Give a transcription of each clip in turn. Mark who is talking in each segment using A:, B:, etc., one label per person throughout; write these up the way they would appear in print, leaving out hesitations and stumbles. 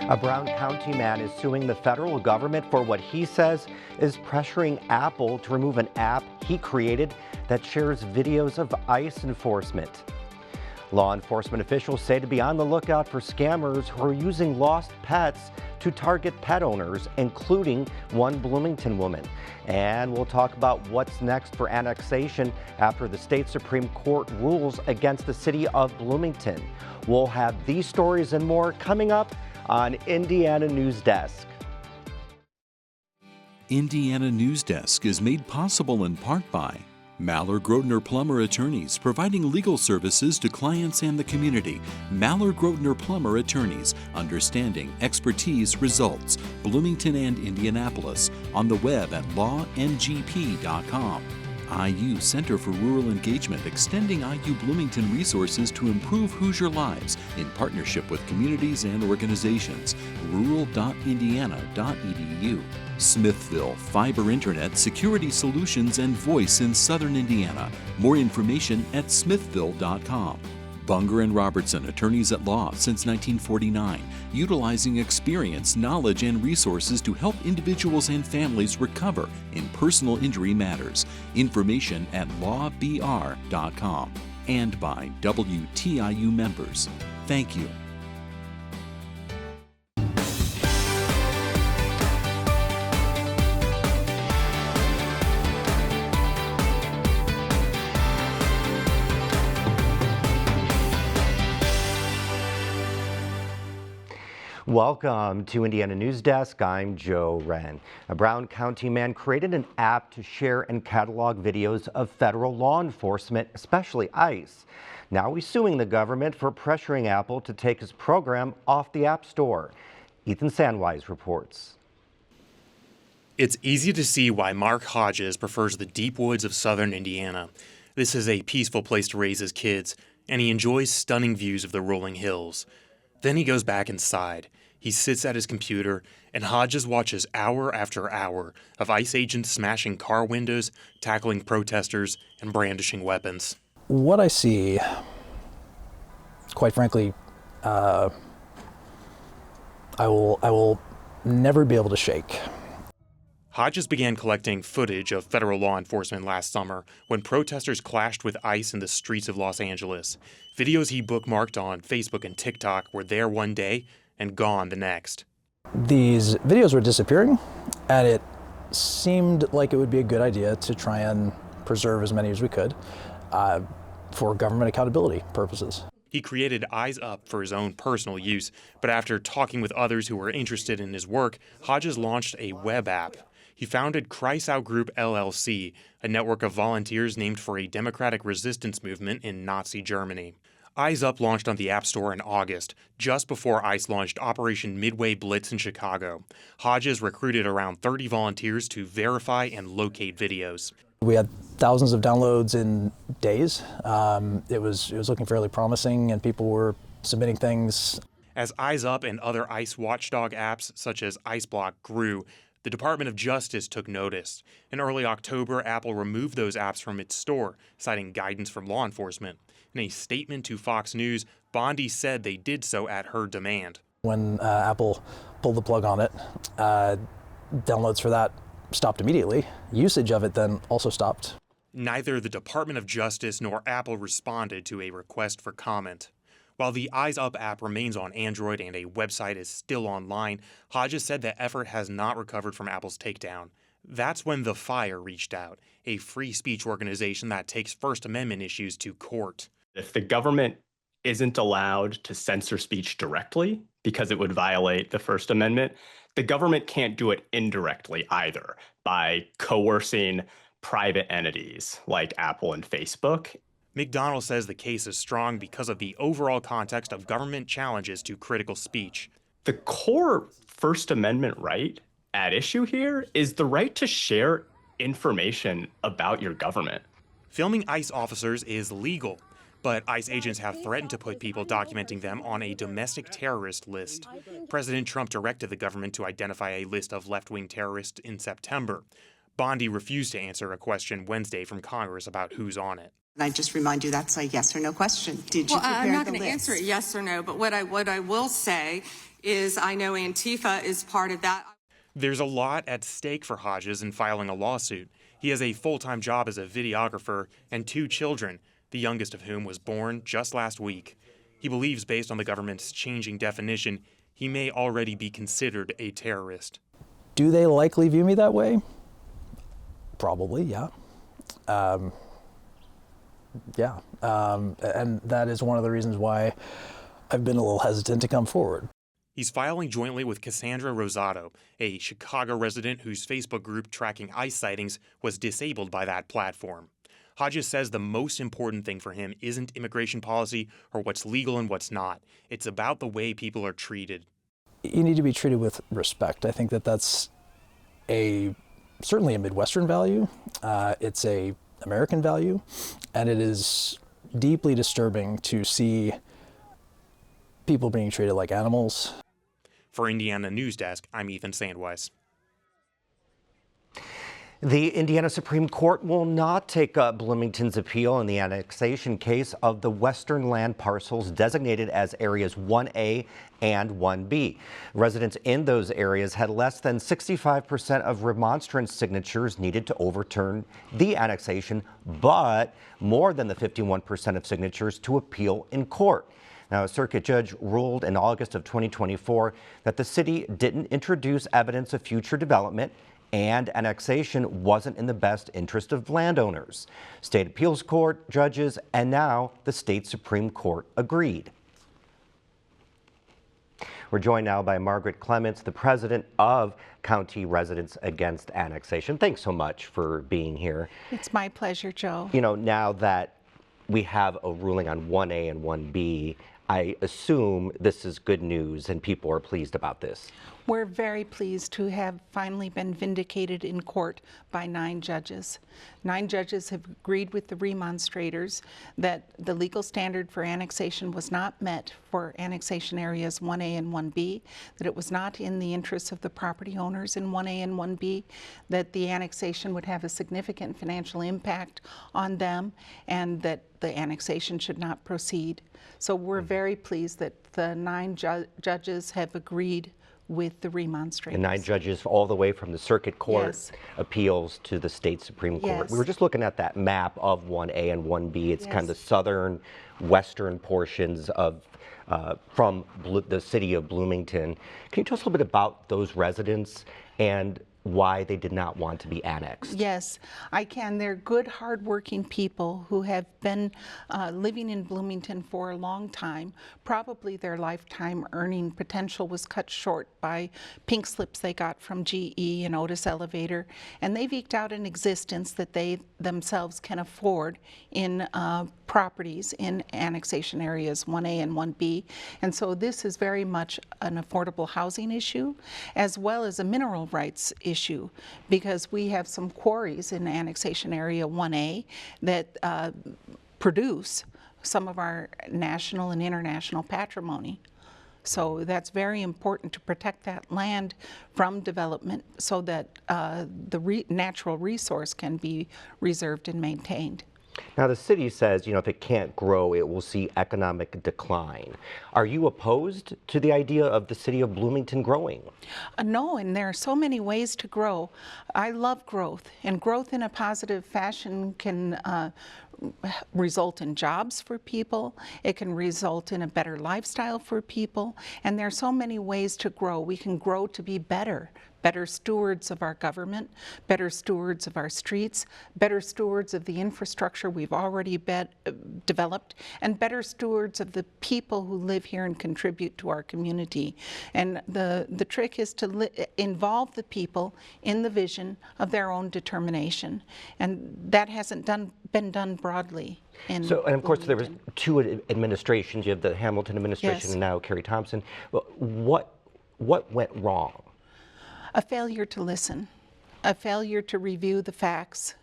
A: A Brown County man is suing the federal government for what he says is pressuring Apple to remove an app he created that shares videos of ICE enforcement. Law enforcement officials say to be on the lookout for scammers who are using lost pets to target pet owners, including one Bloomington woman. And we'll talk about what's next for annexation after the state Supreme Court rules against the city of Bloomington. We'll have these stories and more coming up on Indiana Newsdesk.
B: Indiana Newsdesk is made possible in part by Maller Grotner Plummer Attorneys, providing legal services to clients and the community. Maller Grotner Plummer Attorneys, understanding, expertise, results. Bloomington and Indianapolis, on the web at lawngp.com. IU Center for Rural Engagement, extending IU Bloomington resources to improve Hoosier lives in partnership with communities and organizations. rural.indiana.edu. Smithville, fiber internet, security solutions, and voice in Southern Indiana. More information at smithville.com. Bunger and Robertson, attorneys at law since 1949, utilizing experience, knowledge, and resources to help individuals and families recover in personal injury matters. Information at lawbr.com. And by WTIU members. Thank you.
A: Welcome to Indiana Newsdesk. I'm Joe Wren. A Brown County man created an app to share and catalog videos of federal law enforcement, especially ICE. Now he's suing the government for pressuring Apple to take his program off the App Store. Ethan Sandwise reports.
C: It's easy to see why Mark Hodges prefers the deep woods of southern Indiana. This is a peaceful place to raise his kids, and he enjoys stunning views of the rolling hills. Then he goes back inside. He sits at his computer, and Hodges watches hour after hour of ICE agents smashing car windows, tackling protesters, and brandishing weapons.
D: What I see, quite frankly, I will never be able to shake.
C: Hodges began collecting footage of federal law enforcement last summer when protesters clashed with ICE in the streets of Los Angeles. Videos he bookmarked on Facebook and TikTok were there one day and gone the next.
D: These videos were disappearing, and it seemed like it would be a good idea to try and preserve as many as we could for government accountability purposes.
C: He created Eyes Up for his own personal use, but after talking with others who were interested in his work, Hodges launched a web app. He founded Kreisau Group LLC, a network of volunteers named for a democratic resistance movement in Nazi Germany. Eyes Up launched on the App Store in August, just before ICE launched Operation Midway Blitz in Chicago. Hodges recruited around 30 volunteers to verify and locate videos.
D: We had thousands of downloads in days. It was looking fairly promising, and people were submitting things.
C: As Eyes Up and other ICE watchdog apps, such as IceBlock, grew, the Department of Justice took notice. In early October, Apple removed those apps from its store, citing guidance from law enforcement. In a statement to Fox News, Bondi said they did so at her demand.
D: When Apple pulled the plug on it, downloads for that stopped immediately. Usage of it then also stopped.
C: Neither the Department of Justice nor Apple responded to a request for comment. While the Eyes Up app remains on Android and a website is still online, Hodges said the effort has not recovered from Apple's takedown. That's when The Fire reached out, a free speech organization that takes First Amendment issues to court.
E: If the government isn't allowed to censor speech directly because it would violate the First Amendment, the government can't do it indirectly either by coercing private entities like Apple and Facebook.
C: McDonald says the case is strong because of the overall context of government challenges to critical speech.
E: The core First Amendment right at issue here is the right to share information about your government.
C: Filming ICE officers is legal, but ICE agents have threatened to put people documenting them on a domestic terrorist list. President Trump directed the government to identify a list of left-wing terrorists in September. Bondi refused to answer a question Wednesday from Congress about who's on it.
F: And I just remind you that's a yes or no question. Did you prepare
G: I'm not
F: the
G: going to
F: list?
G: answer it yes or no, but what I will say
F: I know Antifa is part of that.
C: There's a lot at stake for Hodges in filing a lawsuit. He has a full-time job as a videographer and 2 children, the youngest of whom was born just last week. He believes, based on the government's changing definition, he may already be considered a terrorist.
D: Do they likely view me that way? Probably, yeah. And that is one of the reasons why I've been a little hesitant to come forward.
C: He's filing jointly with Cassandra Rosado, a Chicago resident whose Facebook group tracking ICE sightings was disabled by that platform. Hodges says the most important thing for him isn't immigration policy or what's legal and what's not. It's about the way people are treated.
D: You need to be treated with respect. I think that that's certainly a Midwestern value. It's a American value, and it is deeply disturbing to see people being treated like animals.
C: For Indiana Newsdesk, I'm Ethan Sandweiss.
A: The Indiana Supreme Court will not take up Bloomington's appeal in the annexation case of the western land parcels designated as areas 1A and 1B. Residents in those areas had less than 65% of remonstrance signatures needed to overturn the annexation, but more than the 51% of signatures to appeal in court. Now, a circuit judge ruled in August of 2024 that the city didn't introduce evidence of future development and annexation wasn't in the best interest of landowners. State appeals court judges and now the state Supreme Court agreed. We're joined now by Margaret Clements, the president of County Residents Against Annexation. Thanks so much for being here.
G: It's my pleasure, Joe.
A: You know, now that we have a ruling on 1A and 1B, I assume this is good news and people are pleased about this.
G: We're very pleased to have finally been vindicated in court by 9 judges. 9 judges have agreed with the remonstrators that the legal standard for annexation was not met for annexation areas 1A and 1B, that it was not in the interests of the property owners in 1A and 1B, that the annexation would have a significant financial impact on them, and that the annexation should not proceed. So we're very pleased that the 9 judges have agreed with the remonstrators.
A: And 9 judges all the way from the circuit court
G: Yes.
A: appeals to the state Supreme Court.
G: Yes.
A: We were just looking at that map of 1A and 1B. It's kind of the southern, western portions of from the city of Bloomington. Can you tell us a little bit about those residents and why they did not want to be annexed?
G: Yes, I can. They're good, hardworking people who have been living in Bloomington for a long time. Probably their lifetime earning potential was cut short by pink slips they got from GE and Otis Elevator, and they've eked out an existence that they themselves can afford in properties in annexation areas 1A and 1B. And so this is very much an affordable housing issue as well as a mineral rights issue, because we have some quarries in annexation area 1A that produce some of our national and international patrimony. So that's very important to protect that land from development so that the natural resource can be reserved and maintained.
A: Now, the city says, you know, if it can't grow, it will see economic decline. Are you opposed to the idea of the city of Bloomington growing?
G: No, and there are so many ways to grow. I love growth, and growth in a positive fashion can result in jobs for people. It can result in a better lifestyle for people, and there are so many ways to grow. We can grow to be better stewards of our government, better stewards of our streets, better stewards of the infrastructure we've already developed, and better stewards of the people who live here and contribute to our community. And the trick is to involve the people in the vision of their own determination. And that hasn't been done broadly. And of course, there was 2 administrations. You have the Hamilton administration,
A: yes, and now Kerry Thompson. What went wrong?
G: A failure to listen, a failure to review the facts,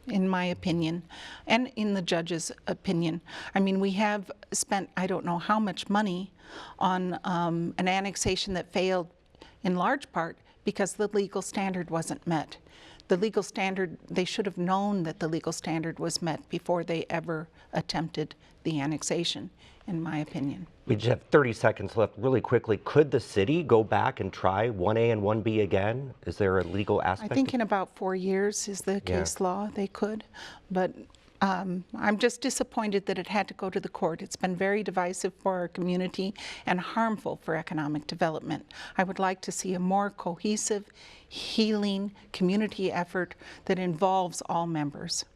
G: in my opinion, and in the judge's opinion. I mean, we have spent, I don't know how much money on an annexation that failed in large part because the legal standard wasn't met. the legal standard, they should have known that the legal standard was met before they ever attempted the annexation, in my opinion.
A: We just have 30 seconds left. Really quickly, could the city go back and try 1A and 1B again? Is there a legal aspect?
G: I think in about 4 years is the case law, they could, but I'm just disappointed that it had to go to the court. It's been very divisive for our community and harmful for economic development. I would like to see a more cohesive, healing community effort that involves all members.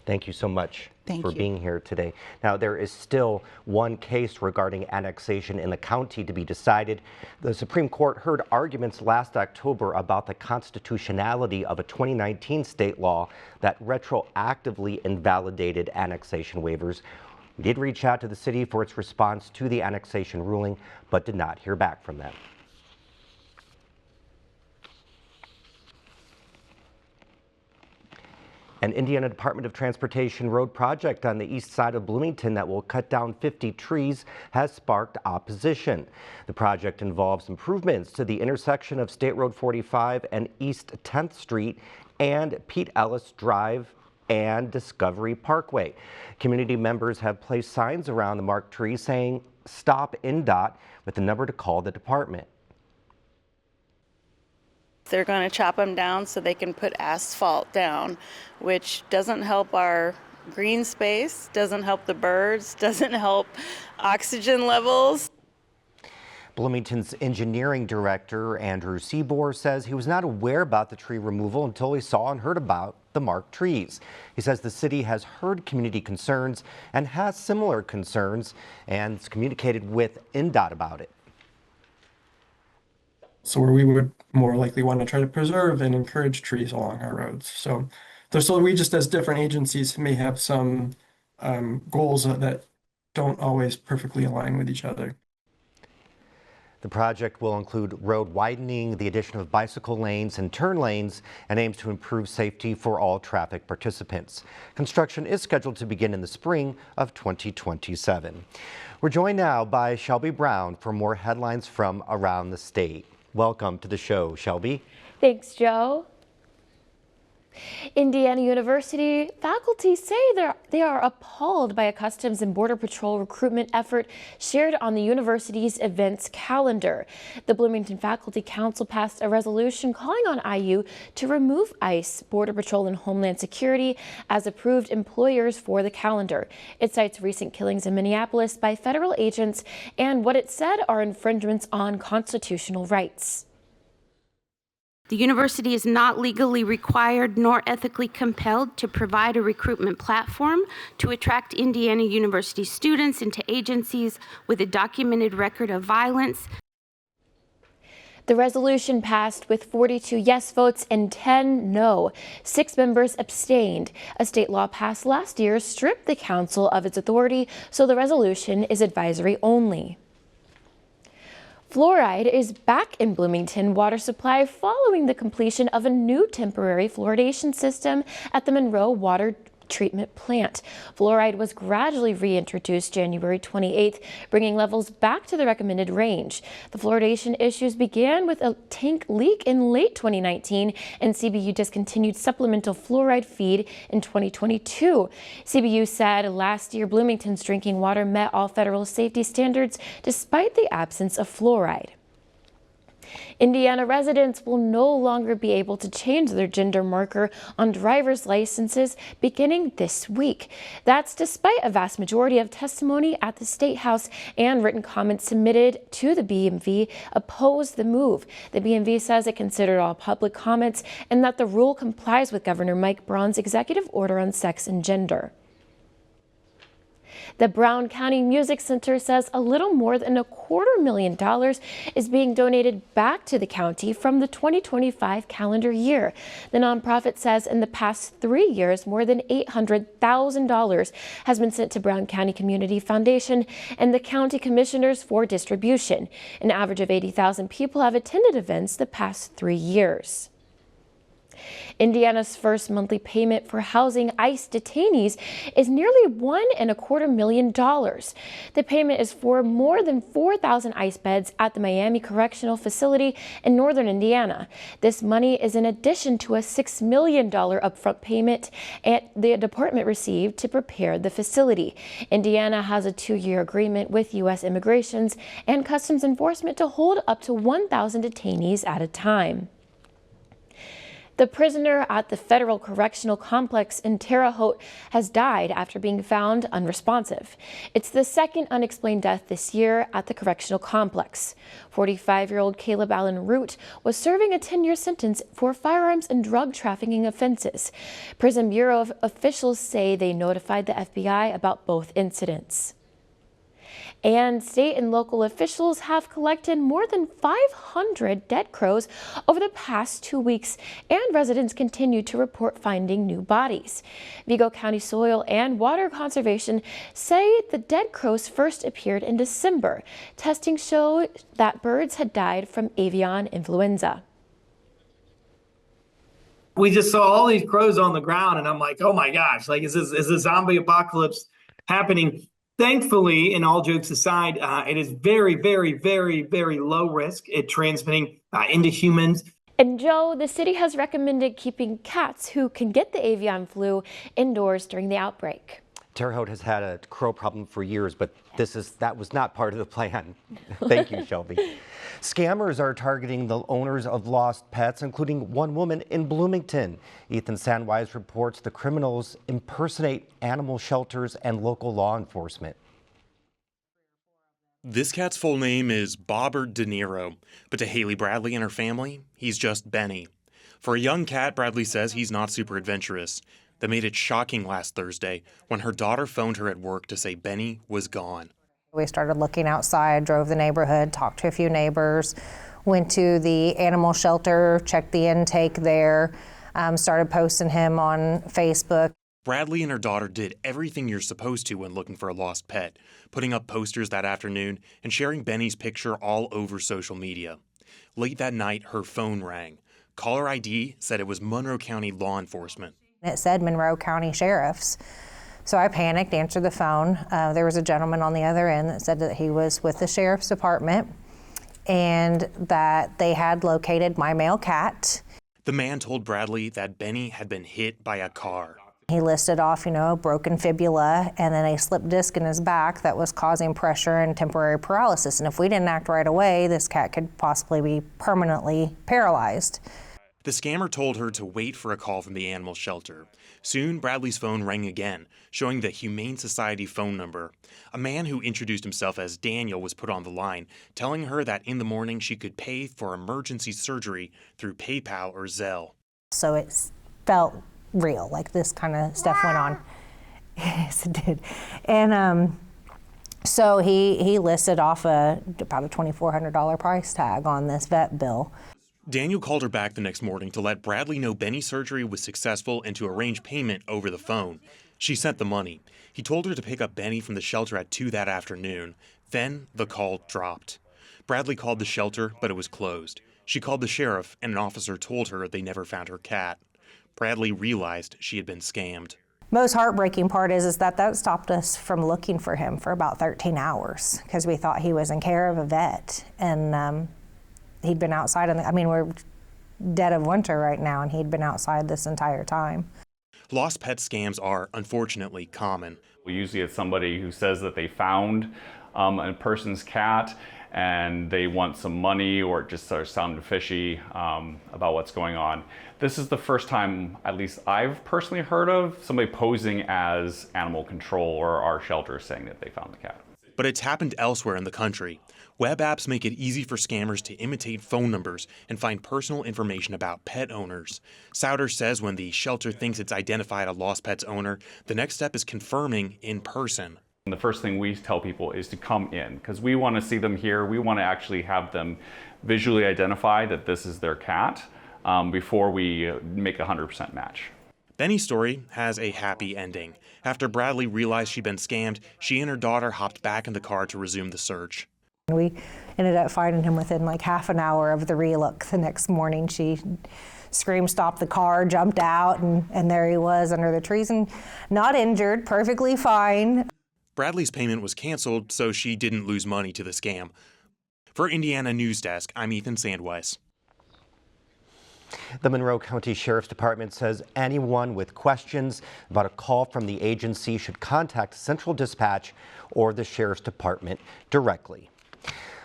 A: Thank you so much for
G: you.
A: being here today. Now, there is still one case regarding annexation in the county to be decided. The Supreme Court heard arguments last October about the constitutionality of a 2019 state law that retroactively invalidated annexation waivers. We did reach out to the city for its response to the annexation ruling, but did not hear back from them. An Indiana Department of Transportation road project on the east side of Bloomington that will cut down 50 trees has sparked opposition. The project involves improvements to the intersection of State Road 45 and East 10th Street and Pete Ellis Drive and Discovery Parkway. Community members have placed signs around the marked trees saying, "Stop INDOT," with the number to call the department.
H: They're going to chop them down so they can put asphalt down, which doesn't help our green space, doesn't help the birds, doesn't help oxygen levels.
A: Bloomington's engineering director, Andrew Seabour, says he was not aware about the tree removal until he saw and heard about the marked trees. He says the city has heard community concerns and has similar concerns and has communicated with INDOT about it.
I: So where we would more likely want to try to preserve and encourage trees along our roads. So we just as different agencies may have some goals that don't always perfectly align with each other.
A: The project will include road widening, the addition of bicycle lanes and turn lanes, and aims to improve safety for all traffic participants. Construction is scheduled to begin in the spring of 2027. We're joined now by Shelby Brown for more headlines from around the state. Welcome to the show, Shelby.
J: Thanks, Joe. Indiana University faculty say they are appalled by a Customs and Border Patrol recruitment effort shared on the university's events calendar. The Bloomington Faculty Council passed a resolution calling on IU to remove ICE, Border Patrol, and Homeland Security as approved employers for the calendar. It cites recent killings in Minneapolis by federal agents and what it said are infringements on constitutional rights.
K: The university is not legally required nor ethically compelled to provide a recruitment platform to attract Indiana University students into agencies with a documented record of violence.
J: The resolution passed with 42 yes votes and 10 no. 6 members abstained. A state law passed last year stripped the council of its authority, so the resolution is advisory only. Fluoride is back in Bloomington water supply following the completion of a new temporary fluoridation system at the Monroe Water Treatment Plant. Fluoride was gradually reintroduced January 28th, bringing levels back to the recommended range. The fluoridation issues began with a tank leak in late 2019, and CBU discontinued supplemental fluoride feed in 2022. CBU said last year Bloomington's drinking water met all federal safety standards despite the absence of fluoride. Indiana residents will no longer be able to change their gender marker on driver's licenses beginning this week. That's despite a vast majority of testimony at the State House and written comments submitted to the BMV oppose the move. The BMV says it considered all public comments and that the rule complies with Governor Mike Braun's executive order on sex and gender. The Brown County Music Center says a little more than $250,000 is being donated back to the county from the 2025 calendar year. The nonprofit says in the past 3 years, more than $800,000 has been sent to Brown County Community Foundation and the county commissioners for distribution. An average of 80,000 people have attended events the past 3 years. Indiana's first monthly payment for housing ICE detainees is nearly $1.25 million. The payment is for more than 4,000 ICE beds at the Miami Correctional Facility in northern Indiana. This money is in addition to a $6 million upfront payment the department received to prepare the facility. Indiana has a 2-year agreement with U.S. Immigration and Customs Enforcement to hold up to 1,000 detainees at a time. The prisoner at the Federal Correctional Complex in Terre Haute has died after being found unresponsive. It's the second unexplained death this year at the correctional complex. 45-year-old Caleb Allen Root was serving a 10-year sentence for firearms and drug trafficking offenses. Prison Bureau officials say they notified the FBI about both incidents. And state and local officials have collected more than 500 dead crows over the past 2 weeks, and residents continue to report finding new bodies. Vigo County Soil and Water Conservation say the dead crows first appeared in December. Testing showed that birds had died from avian influenza.
L: We just saw all these crows on the ground, and I'm like, oh my gosh, like is a zombie apocalypse happening? Thankfully, and all jokes aside, it is very, very, very, very low risk at transmitting into humans.
J: And Joe, the city has recommended keeping cats who can get the avian flu indoors during the outbreak.
A: Terre Haute has had a crow problem for years, but that was not part of the plan. Thank you, Shelby. Scammers are targeting the owners of lost pets, including one woman in Bloomington. Ethan Sandwise reports the criminals impersonate animal shelters and local law enforcement.
C: This cat's full name is Bobbert De Niro, but to Haley Bradley and her family, he's just Benny. For a young cat, Bradley says he's not super adventurous. That made it shocking last Thursday when her daughter phoned her at work to say Benny was gone.
M: We started looking outside, drove the neighborhood, talked to a few neighbors, went to the animal shelter, checked the intake there, started posting him on Facebook.
C: Bradley and her daughter did everything you're supposed to when looking for a lost pet, putting up posters that afternoon and sharing Benny's picture all over social media. Late that night, her phone rang. Caller ID said it was Monroe County law enforcement.
M: It said Monroe County Sheriff's. So I panicked, answered the phone. There was a gentleman on the other end that said that he was with the Sheriff's Department and that they had located my male cat.
C: The man told Bradley that Benny had been hit by a car.
M: He listed off, broken fibula and then a slip disc in his back that was causing pressure and temporary paralysis. And if we didn't act right away, this cat could possibly be permanently paralyzed.
C: The scammer told her to wait for a call from the animal shelter. Soon, Bradley's phone rang again, showing the Humane Society phone number. A man who introduced himself as Daniel was put on the line, telling her that in the morning she could pay for emergency surgery through PayPal or Zelle.
M: So it felt real, like this kind of stuff went on. Yes, it did. And so he listed off about a $2,400 price tag on this vet bill.
C: Daniel called her back the next morning to let Bradley know Benny's surgery was successful and to arrange payment over the phone. She sent the money. He told her to pick up Benny from the shelter at 2 that afternoon. Then the call dropped. Bradley called the shelter, but it was closed. She called the sheriff, and an officer told her they never found her cat. Bradley realized she had been scammed.
M: Most heartbreaking part is that stopped us from looking for him for about 13 hours because we thought he was in care of a vet. And he'd been outside. We're dead of winter right now, and he'd been outside this entire time.
C: Lost pet scams are, unfortunately, common.
N: Usually it's somebody who says that they found a person's cat and they want some money or just sort of sound fishy about what's going on. This is the first time, at least I've personally heard of, somebody posing as animal control or our shelter saying that they found the cat.
C: But it's happened elsewhere in the country. Web apps make it easy for scammers to imitate phone numbers and find personal information about pet owners. Souter says when the shelter thinks it's identified a lost pet's owner, the next step is confirming in person.
N: And the first thing we tell people is to come in because we want to see them here. We want to actually have them visually identify that this is their cat before we make a 100% match.
C: Benny's story has a happy ending. After Bradley realized she'd been scammed, she and her daughter hopped back in the car to resume the search.
M: We ended up finding him within like half an hour of the relook. The next morning she screamed, "Stop the car," jumped out, and there he was under the trees and not injured, perfectly fine.
C: Bradley's payment was canceled, so she didn't lose money to the scam. For Indiana Newsdesk, I'm Ethan Sandweiss.
A: The Monroe County Sheriff's Department says anyone with questions about a call from the agency should contact Central Dispatch or the Sheriff's Department directly.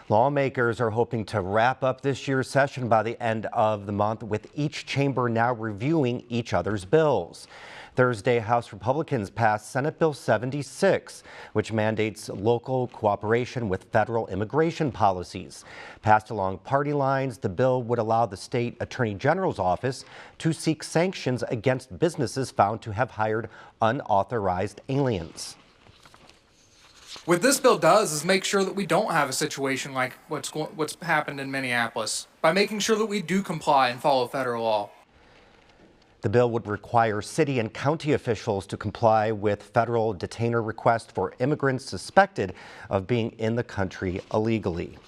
A: Lawmakers are hoping to wrap up this year's session by the end of the month, with each chamber now reviewing each other's bills. Thursday, House Republicans passed Senate Bill 76, which mandates local cooperation with federal immigration policies. Passed along party lines, the bill would allow the state attorney general's office to seek sanctions against businesses found to have hired unauthorized aliens.
O: What this bill does is make sure that we don't have a situation like what's happened in Minneapolis, by making sure that we do comply and follow federal law.
A: The bill would require city and county officials to comply with federal detainer requests for immigrants suspected of being in the country illegally.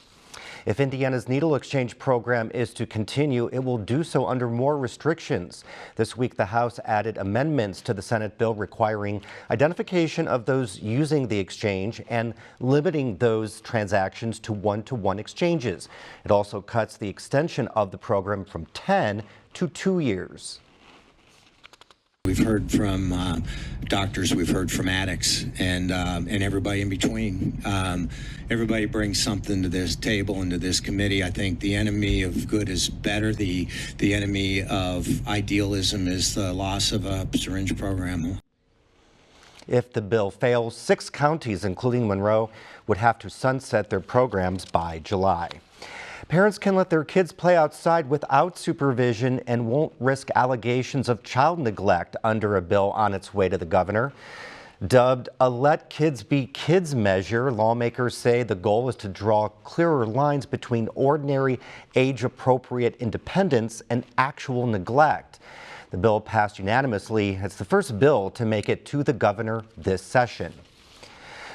A: If Indiana's needle exchange program is to continue, it will do so under more restrictions. This week, the House added amendments to the Senate bill requiring identification of those using the exchange and limiting those transactions to one-to-one exchanges. It also cuts the extension of the program from 10 to 2 years.
P: We've heard from doctors, we've heard from addicts, and everybody in between. Everybody brings something to this table and to this committee. I think the enemy of good is better. The enemy of idealism is the loss of a syringe program.
A: If the bill fails, 6 counties, including Monroe, would have to sunset their programs by July. Parents can let their kids play outside without supervision and won't risk allegations of child neglect under a bill on its way to the governor. Dubbed a Let Kids Be Kids measure, lawmakers say the goal is to draw clearer lines between ordinary age-appropriate independence and actual neglect. The bill passed unanimously. It's the first bill to make it to the governor this session.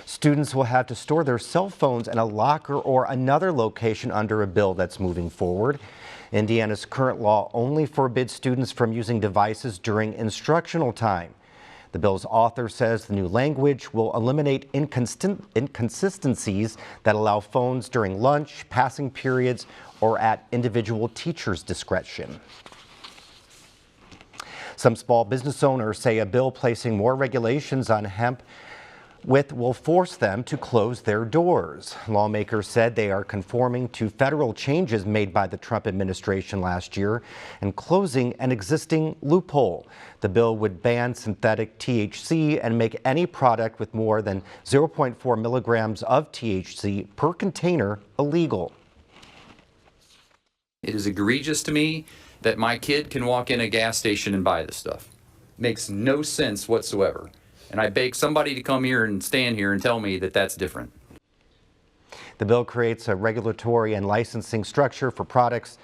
A: Students will have to store their cell phones in a locker or another location under a bill that's moving forward. Indiana's current law only forbids students from using devices during instructional time. The bill's author says the new language will eliminate inconsistencies that allow phones during lunch, passing periods, or at individual teachers' discretion. Some small business owners say a bill placing more regulations on hemp will force them to close their doors. Lawmakers said they are conforming to federal changes made by the Trump administration last year and closing an existing loophole. The bill would ban synthetic THC and make any product with more than 0.4 milligrams of THC per container illegal.
Q: It is egregious to me that my kid can walk in a gas station and buy this stuff. Makes no sense whatsoever. And I beg somebody to come here and stand here and tell me that that's different.
A: The bill creates a regulatory and licensing structure for products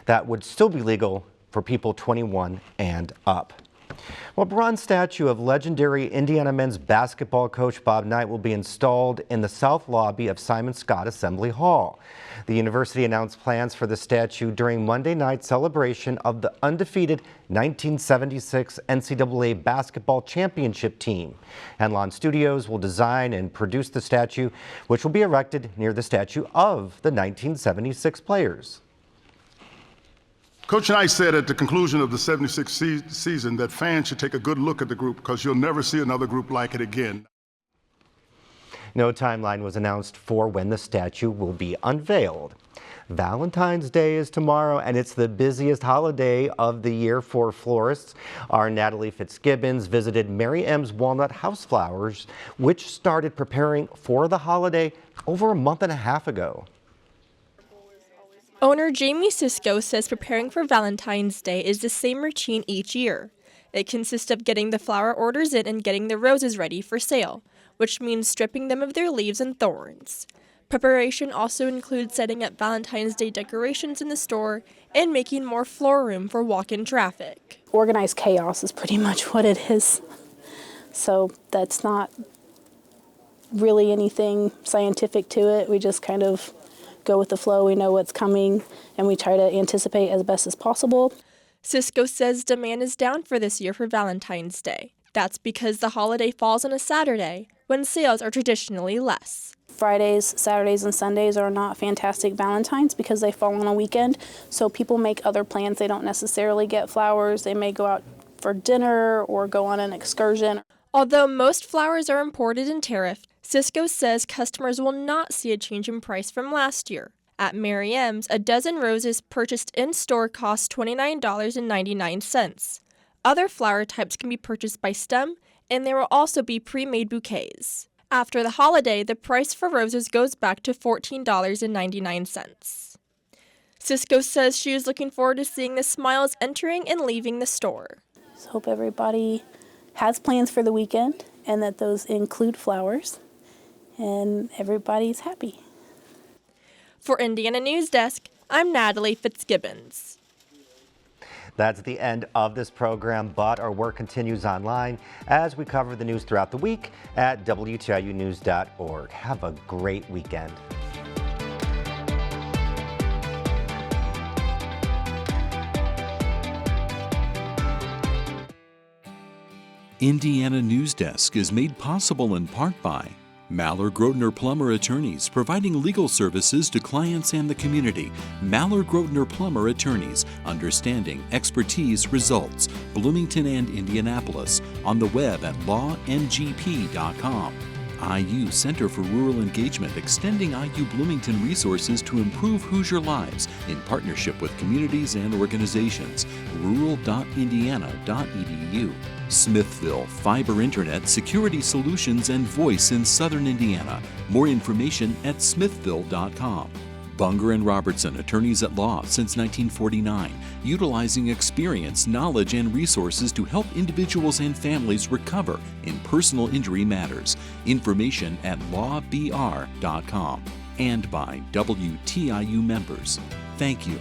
A: that would still be legal for people 21 and up. Well, a bronze statue of legendary Indiana men's basketball coach Bob Knight will be installed in the south lobby of Simon Skjodt Assembly Hall. The university announced plans for the statue during Monday night's celebration of the undefeated 1976 NCAA basketball championship team. Henlon Studios will design and produce the statue, which will be erected near the statue of the 1976 players.
R: Coach Knight said at the conclusion of the 76 season that fans should take a good look at the group because you'll never see another group like it again.
A: No timeline was announced for when the statue will be unveiled. Valentine's Day is tomorrow, and it's the busiest holiday of the year for florists. Our Natalie Fitzgibbons visited Mary M's Walnut House Flowers, which started preparing for the holiday over a month and a half ago.
S: Owner Jamie Sisko says preparing for Valentine's Day is the same routine each year. It consists of getting the flower orders in and getting the roses ready for sale, which means stripping them of their leaves and thorns. Preparation also includes setting up Valentine's Day decorations in the store and making more floor room for walk-in traffic.
T: Organized chaos is pretty much what it is. So that's not really anything scientific to it. We just kind of go with the flow. We know what's coming, and we try to anticipate as best as possible.
S: Cisco says demand is down for this year for Valentine's Day. That's because the holiday falls on a Saturday, when sales are traditionally less.
T: Fridays, Saturdays, and Sundays are not fantastic Valentines because they fall on a weekend, so people make other plans. They don't necessarily get flowers. They may go out for dinner or go on an excursion.
S: Although most flowers are imported and tariffed, Cisco says customers will not see a change in price from last year. At Mary M's, a dozen roses purchased in-store cost $29.99. Other flower types can be purchased by stem, and there will also be pre-made bouquets. After the holiday, the price for roses goes back to $14.99. Cisco says she is looking forward to seeing the smiles entering and leaving the store.
T: So hope everybody has plans for the weekend and that those include flowers, and everybody's happy.
S: For Indiana Newsdesk, I'm Natalie Fitzgibbons.
A: That's the end of this program, but our work continues online as we cover the news throughout the week at WTIUnews.org. Have a great weekend.
B: Indiana Newsdesk is made possible in part by Maller Grotner Plummer Attorneys, providing legal services to clients and the community. Maller Grotner Plummer Attorneys, understanding, expertise, results. Bloomington and Indianapolis, on the web at lawngp.com. IU Center for Rural Engagement, extending IU Bloomington resources to improve Hoosier lives in partnership with communities and organizations. rural.indiana.edu. Smithville, fiber internet, security solutions, and voice in Southern Indiana. More information at smithville.com. Bunger and Robertson, attorneys at law since 1949, utilizing experience, knowledge, and resources to help individuals and families recover in personal injury matters. Information at lawbr.com. And by WTIU members. Thank you.